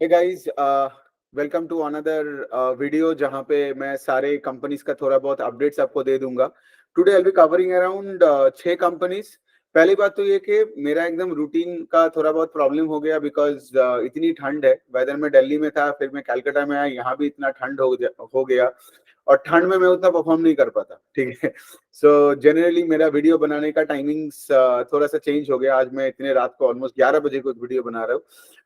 Hey guys, welcome to another video जहां पे मैं सारे कंपनीज का थोड़ा बहुत अपडेट्स आपको दे दूंगा। Today I will be covering around 6 companies. पहली बात तो ये कि मेरा एकदम रूटीन का थोड़ा बहुत प्रॉब्लम हो गया बिकॉज इतनी ठंड है। वेदर में दिल्ली में था, फिर मैं कलकत्ता में आया, यहाँ भी इतना ठंड हो गया और ठंड में मैं उतना परफॉर्म नहीं कर पाता। ठीक है, सो जनरली मेरा वीडियो बनाने का टाइमिंग्स थोड़ा सा चेंज हो गया। आज मैं इतने रात को ऑलमोस्ट 11 बजे को एक वीडियो बना रहा हूँ।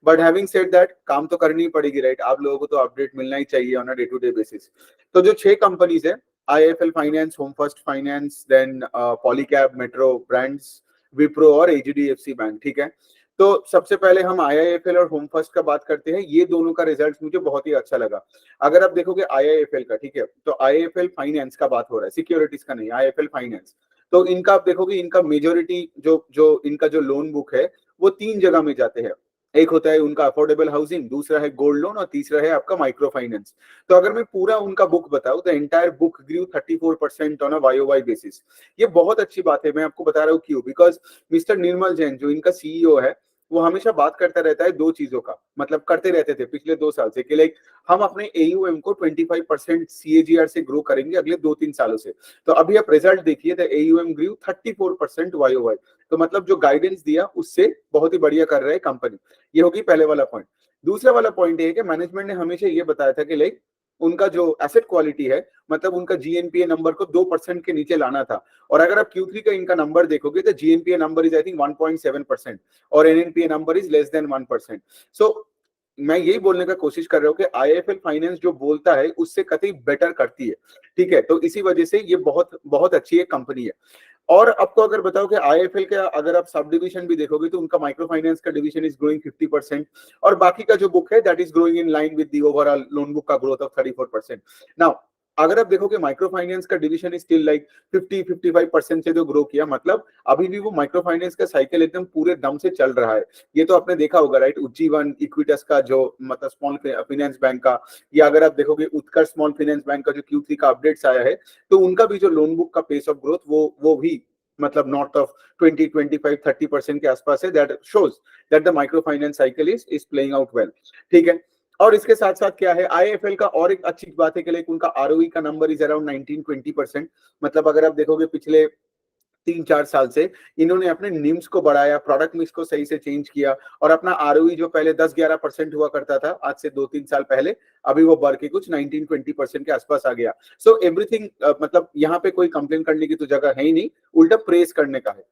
बट हैविंग सेड दैट, काम तो करनी ही पड़ेगी, राइट? आप लोगों को तो अपडेट मिलना ही चाहिए on a day to day basis. तो जो 6 कंपनीज है, IIFL finance, home first finance, then Polycab, Metro brands, Wipro और एचडीएफसी बैंक। ठीक है, तो सबसे पहले हम आईआईएफएल और होम फर्स्ट का बात करते हैं। ये दोनों का रिजल्ट मुझे बहुत ही अच्छा लगा। अगर आप देखोगे आईआईएफएल का, ठीक है, तो आईआईएफएल फाइनेंस का बात हो रहा है, सिक्योरिटीज का नहीं, आईआईएफएल फाइनेंस। तो इनका आप देखोगे, इनका मेजोरिटी जो जो इनका जो लोन बुक है वो 3 जगह में जाते हैं। एक होता है उनका अफोर्डेबल हाउसिंग, दूसरा है गोल्ड लोन और तीसरा है आपका माइक्रो फाइनेंस। तो अगर मैं पूरा उनका बुक बताऊं, the entire book grew 34% on a YoY basis. ये बहुत अच्छी बात है, मैं आपको बता रहा हूँ क्यों। बिकॉज मिस्टर निर्मल जैन जो इनका सीईओ है, वो हमेशा बात करता रहता है 2 चीजों का, मतलब करते रहते थे पिछले 2 साल से कि लाइक हम अपने एयूएम को 25% सीएजीआर से ग्रो करेंगे अगले 2-3 सालों से। तो अभी आप रिजल्ट देखिए, द एयूएम ग्रू 34% वाईओवाई। तो मतलब जो गाइडेंस दिया उससे बहुत ही बढ़िया कर रहे हैं कंपनी। ये होगी पहले वाला पॉइंट। दूसरा वाला पॉइंट ये है कि मैनेजमेंट ने हमेशा ये बताया था कि लाइक उनका जो एसेट क्वालिटी है, मतलब उनका जीएनपीए नंबर को 2% के नीचे लाना था। और अगर आप Q3 का इनका नंबर देखोगे तो GNPA number is I think 1.7% और एनएनपीए नंबर इज लेस देन 1%। सो मैं यही बोलने का कोशिश कर रहा हूँ कि आईएफएल फाइनेंस जो बोलता है उससे कतई बेटर करती है। ठीक है, तो इसी वजह से ये बहुत बहुत अच्छी एक कंपनी है। और आपको अगर बताओ कि आईएफएल का अगर आप सब डिवीजन भी देखोगे तो उनका माइक्रो फाइनेंस का डिवीजन इज ग्रोइंग 50% और बाकी का जो बुक है that is growing in line with the overall loan book का ग्रोथ ऑफ 34%। नाउ अगर आप देखोगे माइक्रो फाइनेंस का डिवीजन इज स्टिल लाइक 50-55% से जो ग्रो किया, मतलब अभी भी वो माइक्रो फाइनेंस का साइकिल एकदम पूरे दम से चल रहा है। ये तो आपने देखा होगा, राइट? उज्जीवन इक्विटस का जो मतलब स्मॉल फाइनेंस बैंक का, या अगर आप देखोगे उत्कर्ष स्मॉल फाइनेंस बैंक का जो Q3 का अपडेट्स आया है, तो उनका भी जो लोन बुक का पेस ऑफ ग्रोथ वो भी मतलब नॉर्थ ऑफ 20-25-30% के आसपास है। That shows that the micro finance cycle is playing out well. ठीक है, और इसके साथ साथ क्या है, आईएफएल का और एक अच्छी बात है कि लाइक उनका आरओई का नंबर इज अराउंड 19-20%। मतलब अगर आप देखोगे पिछले 3-4 साल से इन्होंने अपने निम्स को बढ़ाया, प्रोडक्ट मिक्स को सही से चेंज किया और अपना आरओई जो पहले 10-11% हुआ करता था आज से 2-3 साल पहले, अभी वो बढ़ के कुछ 19-20% के आसपास आ गया। सो एवरीथिंग, मतलब यहाँ पे कोई कंप्लेन करने की तो जगह है ही नहीं, उल्टा प्रेस करने का है।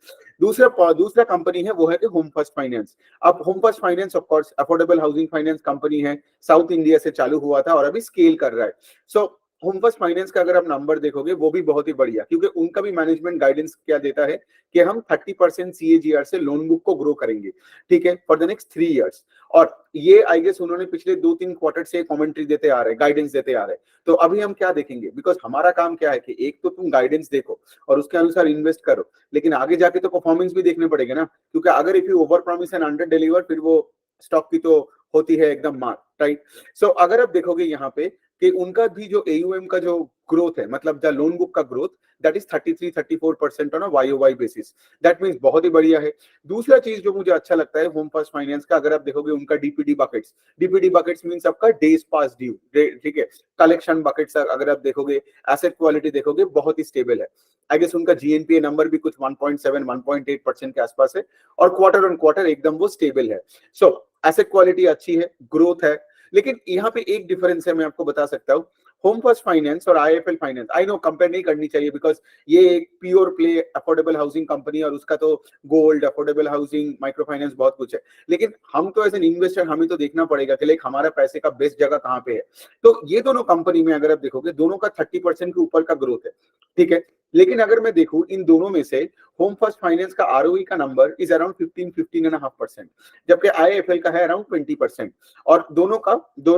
दूसरा कंपनी है वो है कि होम फर्स्ट फाइनेंस। अब home first finance of course affordable housing finance company है, साउथ इंडिया से चालू हुआ था और अभी स्केल कर रहा है। सो होम फर्स्ट फाइनेंस का अगर आप नंबर देखोगे वो भी बहुत ही बढ़िया, क्योंकि उनका भी मैनेजमेंट गाइडेंस क्या देता है कि हम 30% सीएजीआर से लोन बुक को ग्रो करेंगे, ठीक है, फॉर द नेक्स्ट 3 इयर्स। और ये आई गेस उन्होंने पिछले 2-3 क्वार्टर से कमेंट्री देते आ रहे, गाइडेंस देते आ रहे। तो अभी हम क्या देखेंगे, बिकॉज हमारा काम क्या है कि एक तो तुम गाइडेंस देखो और उसके अनुसार इन्वेस्ट करो, लेकिन आगे जाके तो परफॉर्मेंस भी देखने पड़ेगा ना, क्योंकि अगर if you over promise and under deliver, फिर वो स्टॉक की तो होती है एकदम मार, राइट? सो अगर आप देखोगे यहाँ पे कि उनका भी जो एयूएम का जो ग्रोथ है, मतलब द लोन बुक का growth, that is 33-34% on a YoY basis. That means बहुत ही बढ़िया है। दूसरा चीज जो मुझे अच्छा लगता है होम फर्स्ट फाइनेंस का, अगर आप देखोगे उनका डीपीडी बकेट्स मींस आपका डेज पास ड्यू, ठीक है, कलेक्शन बकेट्स अगर आप देखोगे, एसेट क्वालिटी देखोगे बहुत ही स्टेबल है। आई गेस उनका जीएनपीए नंबर भी कुछ 1.7-1.8% के आसपास है और क्वार्टर ऑन क्वार्टर एकदम वो स्टेबल है। सो एसेट क्वालिटी अच्छी है, ग्रोथ है। लेकिन यहाँ पे एक डिफरेंस है, मैं आपको बता सकता हूँ। होम फर्स्ट फाइनेंस और IFL finance, I know compare नहीं करनी चाहिए बिकॉज ये एक pure play affordable housing company और उसका तो gold, affordable housing, micro finance बहुत कुछ है। लेकिन हम तो एज एन इन्वेस्टर हमें तो देखना पड़ेगा कि लाइक हमारा पैसे का बेस्ट जगह कहाँ पे है। तो ये दोनों कंपनी में अगर आप देखोगे, दोनों का 30% के ऊपर का ग्रोथ है, ठीक है। लेकिन अगर मैं देखूं इन दोनों में से, होम फर्स्ट फाइनेंस का आरओई का नंबर इज अराउंड 15-15.5%, जबकि आईएफएल का है अराउंड 20%। और दोनों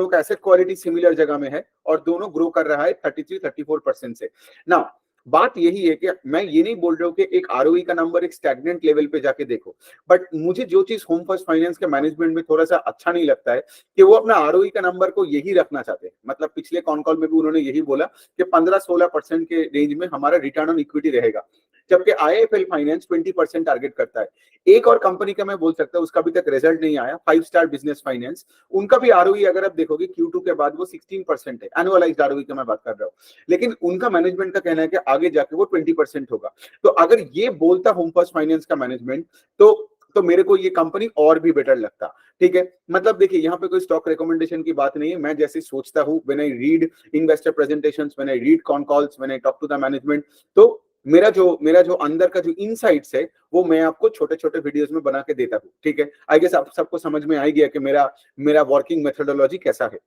का एसेट क्वालिटी सिमिलर जगह में है और दोनों ग्रो कर रहा है 33-34% से। ना बात यही है कि मैं ये नहीं बोल रहा हूँ कि एक आरओई का नंबर एक स्टैग्नेंट लेवल पे जाके देखो, बट मुझे जो चीज होम फर्स्ट फाइनेंस के मैनेजमेंट में थोड़ा सा अच्छा नहीं लगता है कि वो अपना आरओई का नंबर को यही रखना चाहते हैं। मतलब पिछले कॉन कॉल में भी उन्होंने यही बोला कि 15-16% के रेंज में हमारा रिटर्न ऑन इक्विटी रहेगा। जबकि IIFL फाइनेंस 20% टारगेट करता है। एक और कंपनी का मैं बोल सकता हूँ, उसका अभी तक रिजल्ट नहीं आया, 5 स्टार बिजनेस फाइनेंस, उनका भी ROE अगर आप देखोगे Q2 के बाद वो 16% है, एनुअलाइज्ड ROE की मैं बात कर रहा हूँ, लेकिन उनका मैनेजमेंट का कहना है कि आगे जाके वो 20% होगा। तो अगर ये बोलता होम फर्स्ट फाइनेंस का मैनेजमेंट, तो मेरे को ये कंपनी और भी बेटर लगता। ठीक है, मतलब देखिए यहाँ पे कोई स्टॉक रिकमेंडेशन की बात नहीं है, मैं जैसे सोचता हूँ, when I read investor presentations, when I read con calls, when I talk to the management, तो मेरा जो अंदर का जो इनसाइट्स है वो मैं आपको छोटे छोटे वीडियोस में बना के देता हूँ। ठीक है, आई गेस आप सबको समझ में आ गया कि मेरा वर्किंग मेथोडोलॉजी कैसा है।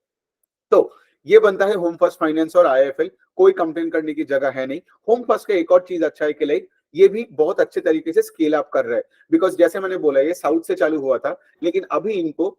तो ये बनता है होम फर्स्ट फाइनेंस और IIFL, कोई कंप्लेन करने की जगह है नहीं। होम फर्स्ट का एक और चीज अच्छा है कि लाइक ये भी बहुत अच्छे तरीके से स्केल अप कर रहा है, बिकॉज जैसे मैंने बोला ये साउथ से चालू हुआ था, लेकिन अभी इनको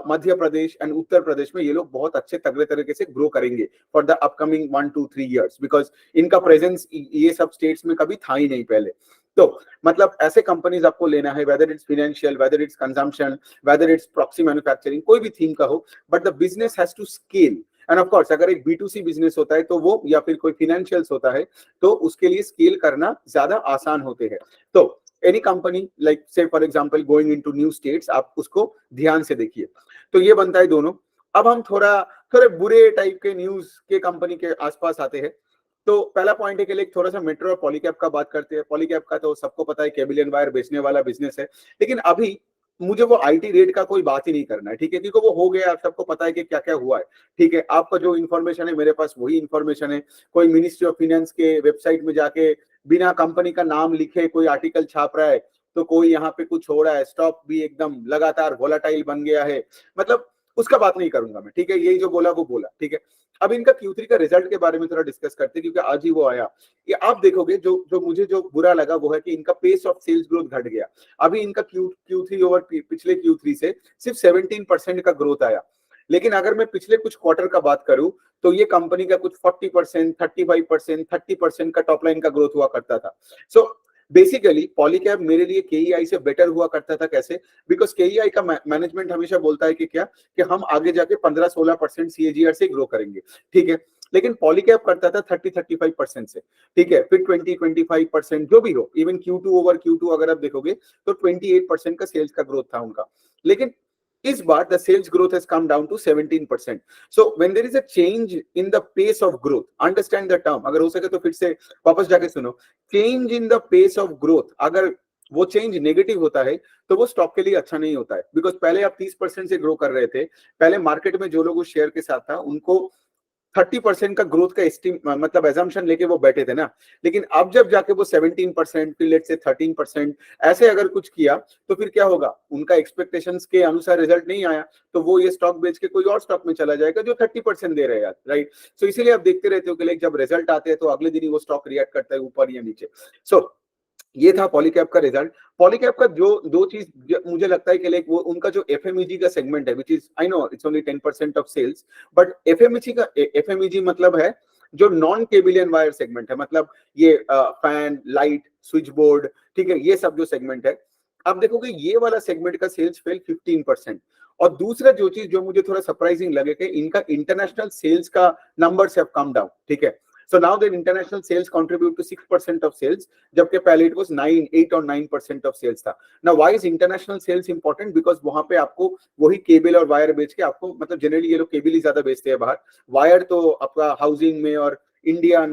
मध्य प्रदेश एंड उत्तर प्रदेश में ये लोग बहुत अच्छे तगड़े तरीके से ग्रो करेंगे for the upcoming 1 to 3 years, because इनका प्रेजेंस ये सब स्टेट्स में कभी था ही नहीं पहले। तो मतलब ऐसे कंपनीज आपको लेना है, whether it's financial, whether it's consumption, whether it's proxy manufacturing, कोई भी थीम का हो, but the business has to scale. And of course अगर एक B2C बिजनेस होता है तो वो, या फिर कोई फाइनेंशियल्स होता है तो उसके लिए स्केल करना ज्यादा आसान होते हैं। तो एनी कंपनी लाइक से for example going into new states, आप उसको ध्यान से देखिए। तो ये बनता है दोनों। अब हम थोड़े बुरे टाइप के न्यूज के कंपनी के आसपास आते हैं। तो पहला पॉइंट है कि लाइक थोड़ा सा मेट्रो और पॉलीकैब का बात करते हैं। पॉलीकैब का तो सबको पता है, केबल एंड वायर बेचने वाला बिजनेस है, लेकिन अभी मुझे वो IT रेट का कोई बात ही नहीं करना है। ठीक है, क्योंकि वो हो गया, आप सबको पता है कि क्या क्या हुआ है। ठीक है, आपका जो इन्फॉर्मेशन है मेरे पास वही इन्फॉर्मेशन है। कोई मिनिस्ट्री ऑफ फाइनेंस के वेबसाइट में जाके बिना कंपनी का नाम लिखे कोई आर्टिकल छाप रहा है, तो कोई यहाँ पे कुछ हो रहा है, स्टॉक भी एकदम लगातार वोलाटाइल बन गया है, मतलब उसका बात नहीं करूंगा मैं। ठीक है, यही जो बोला वो बोला। ठीक है, अब इनका Q3 का रिजल्ट के बारे में थोड़ा डिस्कस करते हैं, क्योंकि आज ही वो आया। ये आप देखोगे, जो मुझे जो बुरा लगा वो है कि इनका पेस ऑफ सेल्स ग्रोथ घट गया। अभी इनका Q3 ओवर पिछले Q3 से सिर्फ 17% का ग्रोथ आया। लेकिन अगर मैं पिछले कुछ क्वार्टर का बात करूं तो ये कंपनी का कुछ 40%, 35%, 30% का टॉप लाइन का ग्रोथ हुआ करता था। सो बेसिकली पॉलीकैब मेरे लिए KEI से बेटर हुआ करता था। कैसे? बिकॉज KEI का मैनेजमेंट हमेशा बोलता है कि क्या, कि हम आगे जाके 15-16% CAGR से ग्रो करेंगे। ठीक है, लेकिन पॉलीकैब करता था 30-35% से। ठीक है, फिर 20-25% जो भी हो, इवन Q2 ओवर Q2 अगर आप देखोगे तो 28% का सेल्स का ग्रोथ था उनका। लेकिन इस बार the sales growth has come down to 17%. So when there is a change in the pace of growth, understand the term, अगर हो सके तो फिर से वापस जाके सुनो, change in the pace of growth, अगर वो चेंज नेगेटिव होता है तो वो स्टॉक के लिए अच्छा नहीं होता है। बिकॉज पहले आप 30% से ग्रो कर रहे थे, पहले मार्केट में जो लोग उस शेयर के साथ था उनको 30% का ग्रोथ का एस्टीम मतलब एजम्पशन लेके वो बैठे थे ना। लेकिन अब जब जाके वो 17%, फिर लेट से 13% ऐसे अगर कुछ किया तो फिर क्या होगा, उनका एक्सपेक्टेशंस के अनुसार रिजल्ट नहीं आया तो वो ये स्टॉक बेच के कोई और स्टॉक में चला जाएगा जो 30% दे रहे हैं, राइट। सो इसीलिए आप देखते रहते हो कि लाइक जब रिजल्ट आते हैं तो अगले दिन ही वो स्टॉक रिएक्ट करता है ऊपर या नीचे। सो ये था पॉलीकैब का रिजल्ट। पॉलीकैब का जो दो चीज मुझे लगता है कि लाइक वो उनका जो FMEG का सेगमेंट है, which is I know it's only 10% of sales, but FMEG मतलब है जो non cable and wire segment है, मतलब ये फैन, लाइट, स्विच बोर्ड, ठीक है, ये सब जो सेगमेंट है, आप देखोगे ये वाला सेगमेंट का सेल्स फेल 15%। और दूसरा जो चीज जो मुझे थोड़ा सरप्राइजिंग लगे कि इनका इंटरनेशनल सेल्स का नंबर्स हैव कम डाउन। ठीक है, so now their international sales contribute to 6% of sales, जबकि पहले it was 8 or 9% of sales था। Now why is international sales important? Because वहां पे आपको वही केबल और वायर बेच के आपको, मतलब जनरली ये लोग केबल ही ज्यादा बेचते हैं बाहर, वायर तो आपका हाउसिंग में और इंडियन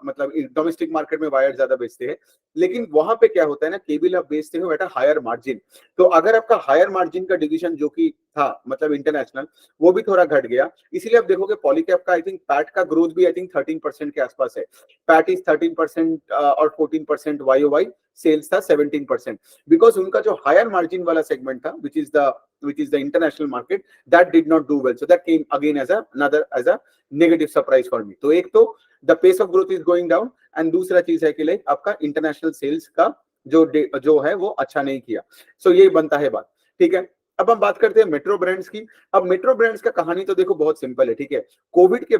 मतलब डोमेस्टिक मार्केट में वायर ज्यादा बेचते हैं। लेकिन वहां पे क्या होता है ना, केबल आप बेचते हो एट अ हायर मार्जिन। तो अगर आपका हायर मार्जिन का डिवीजन जो कि था मतलब इंटरनेशनल, वो भी थोड़ा घट गया। इसीलिए आप देखोगे पॉलीकैब का आई थिंक पैट का ग्रोथ भी आई थिंक 13% के आसपास है। पैट इज 13% और 14% YOY, सेल्स था 17%, बिकॉज उनका जो हायर मार्जिन वाला सेगमेंट था which is the international market, that did not do well, so that came again as a negative surprise for me. तो एक तो the pace of growth is going down, and दूसरा चीज है कि like आपका इंटरनेशनल सेल्स का जो है वो अच्छा नहीं किया। सो ये बनता है बात। ठीक है, अब हम बात करते हैं मेट्रो ब्रांड्स की। अब मेट्रो ब्रांड्स का कहानी तो देखो बहुत सिंपल है। ठीक है, कोविड के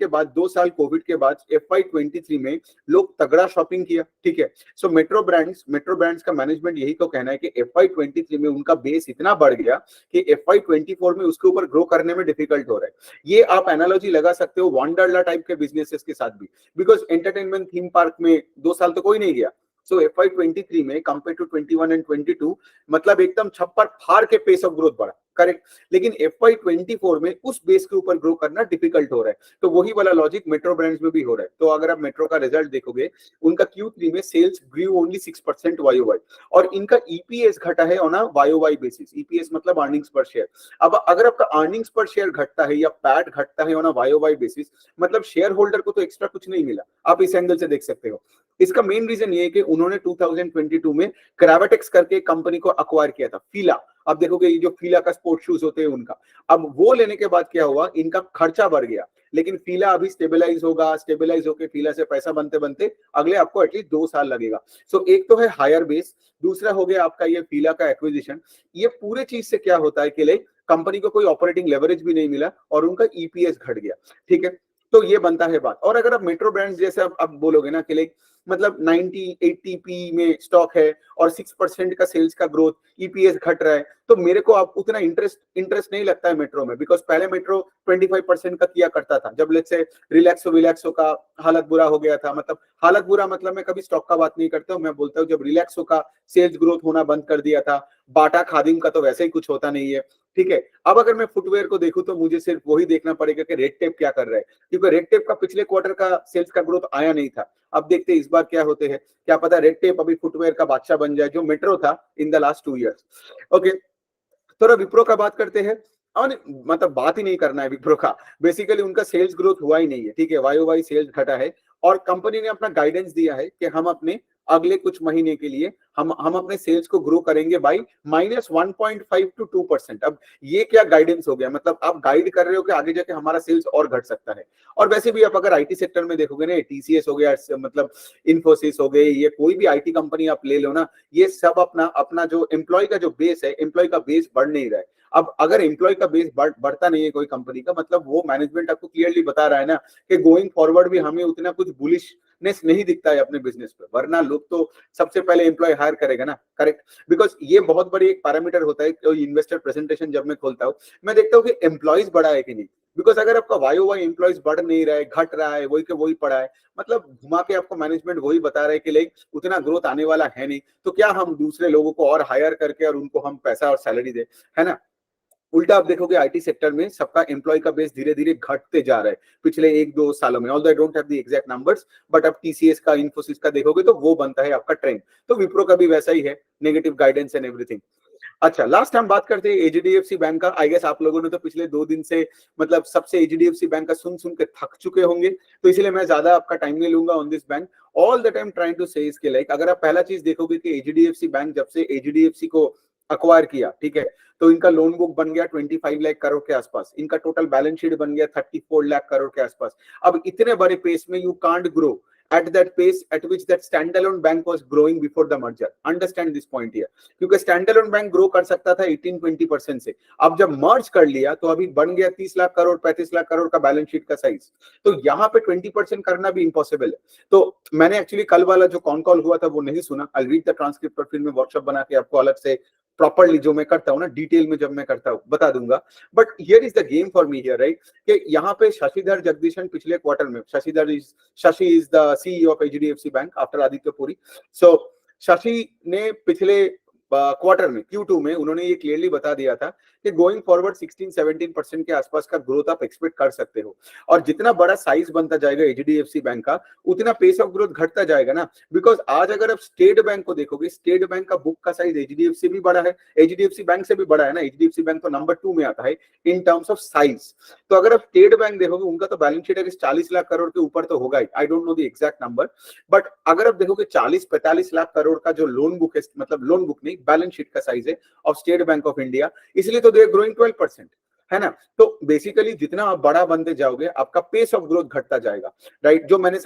बाद 2 साल कोविड के बाद FY23 में लोग तगड़ा शॉपिंग किया। ठीक है, सो मेट्रो ब्रांड्स का मैनेजमेंट यही तो कहना है कि FY23 में उनका बेस इतना बढ़ गया कि FY24 में उसके ऊपर ग्रो करने में डिफिकल्ट हो रहा है। ये आप एनालॉजी लगा सकते हो वंडरला टाइप के बिजनेसेस के साथ भी, बिकॉज एंटरटेनमेंट थीम पार्क में 2 साल तो कोई नहीं गया, सो FY23 में कंपेयर टू 21 एंड 22 मतलब एकदम छप्पर फाड़ के पेस ऑफ ग्रोथ बढ़ा, करेक्ट। लेकिन FY24 में उस बेस के ऊपर ग्रो करना डिफिकल्ट हो रहा है। तो वही वाला लॉजिक मेट्रो ब्रांड्स में भी हो रहा है। तो अगर आप मेट्रो का रिजल्ट देखोगे, उनका Q3 में सेल्स ग्रू ओनली 6% YOY और इनका EPS घटा है on a YOY basis. EPS मतलब अर्निंग्स पर शेयर। अब अगर आपका अर्निंग्स पर शेयर घटता है या पैट घटता है ऑन अ YOY बेसिस, मतलब शेयर होल्डर को तो एक्स्ट्रा कुछ नहीं मिला। आप इस एंगल से देख सकते हो। इसका मेन रीजन ये है कि उन्होंने 2022 में क्रावेटेक्स करके कंपनी को अक्वायर किया था, फीला। अब देखोगे ये जो फीला का स्पोर्ट शूज होते हैं उनका, अब वो लेने के बाद क्या हुआ, इनका खर्चा बढ़ गया। लेकिन फीला अभी स्टेबलाइज होगा, स्टेबलाइज होकर फीला से पैसा बनते बनते अगले आपको एटलीस्ट 2 साल लगेगा। सो एक तो है हायर बेस, दूसरा हो गया आपका ये फीला का एक्विजिशन। ये पूरे चीज से क्या होता है कि लाइक कंपनी को कोई ऑपरेटिंग लेवरेज भी नहीं मिला और उनका ईपीएस घट गया, ठीक है। तो ये बनता है बात। और अगर आप मेट्रो ब्रांड्स जैसे आप बोलोगे ना कि लाइक मतलब 90-80 पी में स्टॉक है और 6% का सेल्स का ग्रोथ, ईपीएस घट रहा है, तो मेरे को आप उतना इंटरेस्ट नहीं लगता है मेट्रो में। बिकॉज पहले मेट्रो 25% का किया करता था, जब लेट्स से रिलैक्सो का हालत बुरा हो गया था। मतलब हालत बुरा मतलब मैं कभी स्टॉक का बात नहीं करता हूँ, मैं बोलता हूँ जब रिलैक्सो का सेल्स ग्रोथ होना बंद कर दिया था। बाटा खादिम का तो वैसे ही कुछ होता नहीं है, ठीक है। अब अगर मैं फुटवेयर को देखूं तो मुझे सिर्फ वही देखना पड़ेगा कि रेड टेप क्या कर रहा है, क्योंकि रेड टेप का पिछले क्वार्टर का सेल्स का ग्रोथ आया नहीं था। अब देखते हैं इस बार क्या होते हैं, क्या पता रेड टेप अभी फुटवेयर का बादशाह बन जाए जो मेट्रो था in the last 2 years. Okay, थोड़ा विप्रो का बात करते हैं। और मतलब बात ही नहीं करना है विप्रो का, बेसिकली उनका सेल्स ग्रोथ हुआ ही नहीं है, ठीक है। YOY सेल्स घटा है और कंपनी ने अपना गाइडेंस दिया है कि हम अपने अगले कुछ महीने के लिए हम अपने सेल्स को ग्रो करेंगे बाई -1.5 to 2%। अब ये क्या गाइडेंस हो गया, मतलब आप गाइड कर रहे हो कि आगे जाके हमारा सेल्स और घट सकता है। और वैसे भी आप अगर आईटी सेक्टर में देखोगे ना, TCS हो गया, मतलब इन्फोसिस हो गई, ये कोई भी आईटी कंपनी आप ले लो ना, ये सब अपना अपना जो एम्प्लॉय का जो बेस है, एम्प्लॉय का बेस बढ़ नहीं रहा है। अब अगर एम्प्लॉय का बेस बढ़ता नहीं है कोई कंपनी का, मतलब वो मैनेजमेंट आपको क्लियरली बता रहा है ना कि गोइंग फॉरवर्ड भी हमें उतना कुछ बुलिशनेस नहीं दिखता है अपने बिजनेस पे, वरना लोग तो सबसे पहले एम्प्लॉय हायर करेगा ना, करेक्ट। बिकॉज ये बहुत बड़ी एक पैरामीटर होता है। इन्वेस्टर प्रेजेंटेशन जब मैं खोलता हूँ, मैं देखता हूँ कि एम्प्लॉयज बढ़ा है कि नहीं। बिकॉज अगर आपका YOY एम्प्लॉयज बढ़ नहीं रहा है, घट रहा है, वही के वही पड़ा है, मतलब घुमा के आपको मैनेजमेंट वही बता रहा है कि लाइक उतना ग्रोथ आने वाला है नहीं, तो क्या हम दूसरे लोगों को और हायर करके और उनको हम पैसा और सैलरी दे, है ना। उल्टा आप देखोगे आईटी सेक्टर में सबका एम्प्लॉय का बेस धीरे धीरे घटते जा रहा है पिछले 1-2 सालों में। Although I don't have the exact numbers, but अब TCS का, इन्फोसिस का देखोगे तो वो बनता है आपका ट्रेंड। तो विप्रो का भी वैसा ही है, नेगेटिव गाइडेंस एंड एवरीथिंग। अच्छा, लास्ट हम बात करते हैं HDFC बैंक का। आई गेस आप लोगों ने तो पिछले 2 दिन से मतलब सबसे HDFC बैंक का सुन सुन के थक चुके होंगे, तो इसलिए मैं ज्यादा आपका टाइम नहीं लूंगा on this bank. All the time trying to say इसके लाइक अगर आप पहला चीज देखोगे कि HDFC बैंक जब से HDFC को अक्वायर किया, ठीक है, तो इनका लोन बुक बन गया 25 लाख करोड़ के आसपास, इनका टोटल बैलेंस शीट बन गया 34 लाख करोड़ के आसपास। अब इतने बड़े पेस में you can't grow at that pace at which that standalone bank was growing before the merger. Understand this point here. क्योंकि standalone bank grow कर सकता था 18-20% से, अब जब मर्ज कर लिया तो अभी बन गया 30 लाख करोड़ 35 लाख करोड़ का बैलेंस शीट का साइज। तो यहाँ पे 20% करना भी इम्पॉसिबल है। तो मैंने एक्चुअली कल वाला जो कॉन कॉल हुआ था वो नहीं सुना, आई रीड द ट्रांसक्रिप्ट और फिर मैं वर्कशॉप बना के आपको अलग से प्रॉपरली जो मैं करता हूँ ना, डिटेल में जब मैं करता हूँ बता दूंगा। But here is the game for me here, right, कि यहाँ पे शशिधर जगदीशन पिछले क्वार्टर में, Shashi is the CEO of HDFC bank after Aditya Puri. So Shashi ने पिछले क्वार्टर में Q2 में उन्होंने ये क्लियरली बता दिया था कि गोइंग फॉरवर्ड 16-17% के आसपास का ग्रोथ आप एक्सपेक्ट कर सकते हो। और जितना बड़ा साइज बनता जाएगा HDFC बैंक का, उतना पेस ऑफ ग्रोथ घटता जाएगा ना। बिकॉज आज अगर आप स्टेट बैंक को देखोगे, स्टेट बैंक का बुक का साइज HDFC भी बड़ा है, HDFC बैंक से भी बड़ा है ना। HDFC बैंक तो नंबर 2 में आता है इन टर्म्स ऑफ साइज। तो अगर आप स्टेट बैंक देखोगे, उनका तो बैलेंस शीट 40 लाख करोड़ के ऊपर तो होगा ही, I don't know the exact number. But अगर आप देखोगे 40-45 लाख करोड़ का जो लोन बुक है, मतलब लोन बुक नहीं, बैलेंस शीट का साइज है of state bank of India, इसलिए तो दे आर ग्रोइंग 12%, है ना। तो बेसिकली जितना आप बड़ा बनते जाओगे आपका पेस ऑफ ग्रोथ घटता जाएगा, राइट। जो मैंने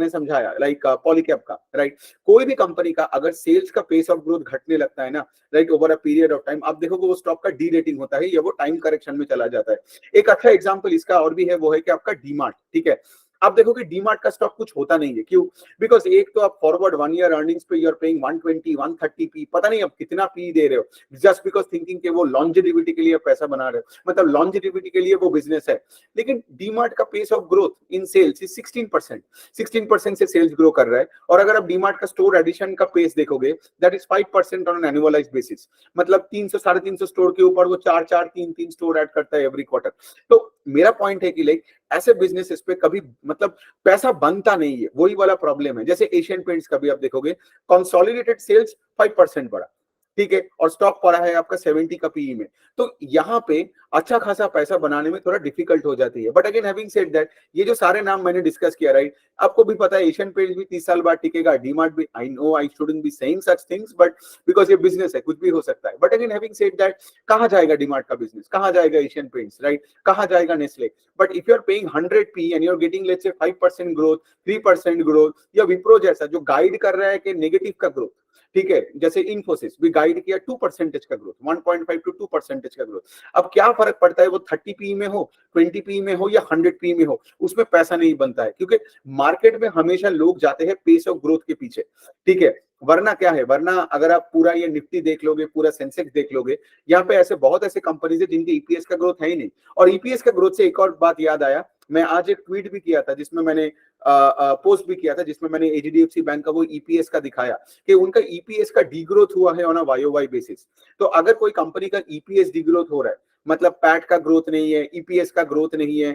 समझाया लाइक पॉलीकैब का, राइट, कोई भी कंपनी का अगर सेल्स का पेस ऑफ ग्रोथ घटने लगता है ना, right, over a period of time, आप देखोगे वो स्टॉक का डी रेटिंग होता है या वो टाइम करेक्शन में चला जाता है। एक अच्छा एग्जांपल इसका और भी है, वो है कि आपका डीमार्ट, ठीक है। आप देखोगे डीमार्ट का स्टॉक कुछ होता नहीं है, क्यों? बिकॉज एक तो आप फॉरवर्ड 1 ईयर अर्निंग्स पे यू आर पेइंग 120 130 पी, पता नहीं आप कितना पी दे रहे हो, जस्ट बिकॉज थिंकिंग कि वो लॉन्जेविटी के लिए पैसा बना रहे हो, मतलब लॉन्जेविटी के लिए वो बिजनेस है। लेकिन डीमार्ट का pace of growth in sales is 16%, 16% से सेल्स ग्रो कर रहा है। और अगर आप डीमार्ट का स्टोर एडिशन का पेस देखोगे, that is 5% on an annualised basis, मतलब 300 350 स्टोर के ऊपर वो 4 3 स्टोर ऐड करता है एवरी क्वार्टर। तो मेरा पॉइंट है कि लाइक ऐसे बिजनेसेस पे कभी मतलब पैसा बनता नहीं है, वही वाला प्रॉब्लम है। जैसे एशियन पेंट्स का भी आप देखोगे, कंसोलिडेटेड सेल्स 5% बढ़ा, ठीक है, और स्टॉक पड़ा है आपका 70 का पीई में। तो यहाँ पे अच्छा खासा पैसा बनाने में थोड़ा डिफिकल्ट हो जाती है। But again having said that, ये जो सारे नाम मैंने डिस्कस किया, राइट, आपको भी पता है एशियन पेंट्स भी 30 साल बाद टिकेगा, डीमार्ट भी, I know I shouldn't be saying such things, but because ये बिजनेस है, कुछ भी हो सकता है। But again having said that, कहाँ जाएगा डीमार्ट का बिजनेस, कहाँ जाएगा एशियन पेंट्स, राइट, कहाँ जाएगा Nestle? But if you are paying 100p and you are getting let's say 5% growth, 3% growth, या विप्रो जैसा जो गाइड कर रहा है कि नेगेटिव का ग्रोथ, ठीक है, जैसे इन्फोसिस भी गाइड किया 2% का ग्रोथ, 1.5 to 2% का ग्रोथ। अब क्या फर्क पड़ता है वो 30p में हो, 20p में हो या 100p में हो, उसमें पैसा नहीं बनता है, क्योंकि मार्केट में हमेशा लोग जाते हैं पेस ऑफ ग्रोथ के पीछे, ठीक है। वरना क्या है, वरना अगर आप पूरा ये निफ्टी देख लोगे, पूरा सेंसेक्स देख लोगे, यहाँ पे ऐसे बहुत ऐसे कंपनीज है जिनके ईपीएस का ग्रोथ है ही नहीं। और ईपीएस का ग्रोथ से एक और बात याद आया, मैं आज एक ट्वीट भी किया था जिसमें मैंने पोस्ट भी किया था, जिसमें मैंने एचडीएफसी बैंक का वो ईपीएस का दिखाया कि उनका ईपीएस का डीग्रोथ हुआ है ऑन अ वाईओवाई बेसिस। तो अगर कोई कंपनी का ईपीएस डीग्रोथ हो रहा है, मतलब पैट का ग्रोथ नहीं है, ईपीएस का ग्रोथ नहीं है,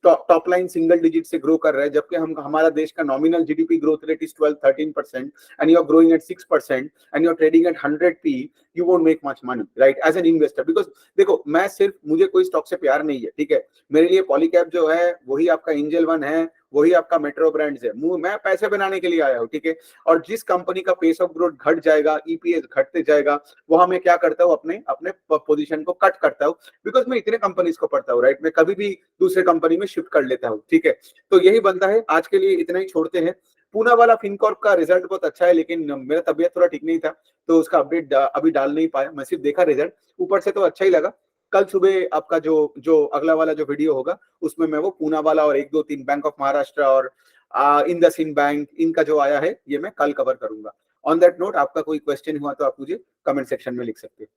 टॉप लाइन सिंगल डिजिट से ग्रो कर रहा है, जबकि हम हमारा देश का nominal GDP growth rate is 12-13% and you are growing at 6% and you are trading at 100p, you won't make much money, right, as an investor. Because देखो, मैं सिर्फ, मुझे कोई स्टॉक से प्यार नहीं है, ठीक है, मेरे लिए पॉलीकैप जो है वही आपका एंजल वन है, वही आपका मेट्रो ब्रांड्स है, मैं पैसे बनाने के लिए आया हूँ, ठीक है। और जिस कंपनी का पेस ऑफ ग्रोथ घट जाएगा, ईपीएस घटते जाएगा, वहां मैं क्या करता हूँ, अपने अपने पोजीशन को कट करता हूँ, बिकॉज मैं इतने कंपनीज को पढ़ता हूँ, राइट, मैं कभी भी दूसरे कंपनी में शिफ्ट कर लेता हूँ, ठीक है। तो यही बनता है, आज के लिए इतना ही छोड़ते हैं। पूना वाला फिनकॉर्प का रिजल्ट बहुत अच्छा है, लेकिन मेरा तबियत थोड़ा ठीक नहीं था, तो उसका अपडेट अभी डाल नहीं पाया, मैं सिर्फ देखा रिजल्ट, ऊपर से तो अच्छा ही लगा। कल सुबह आपका जो जो अगला वाला जो वीडियो होगा, उसमें मैं वो पूना वाला और 1 2 3 बैंक ऑफ महाराष्ट्र और इंडसइंड बैंक, इनका जो आया है, ये मैं कल कवर करूंगा। ऑन दैट नोट, आपका कोई क्वेश्चन हुआ तो आप मुझे कमेंट सेक्शन में लिख सकते हैं।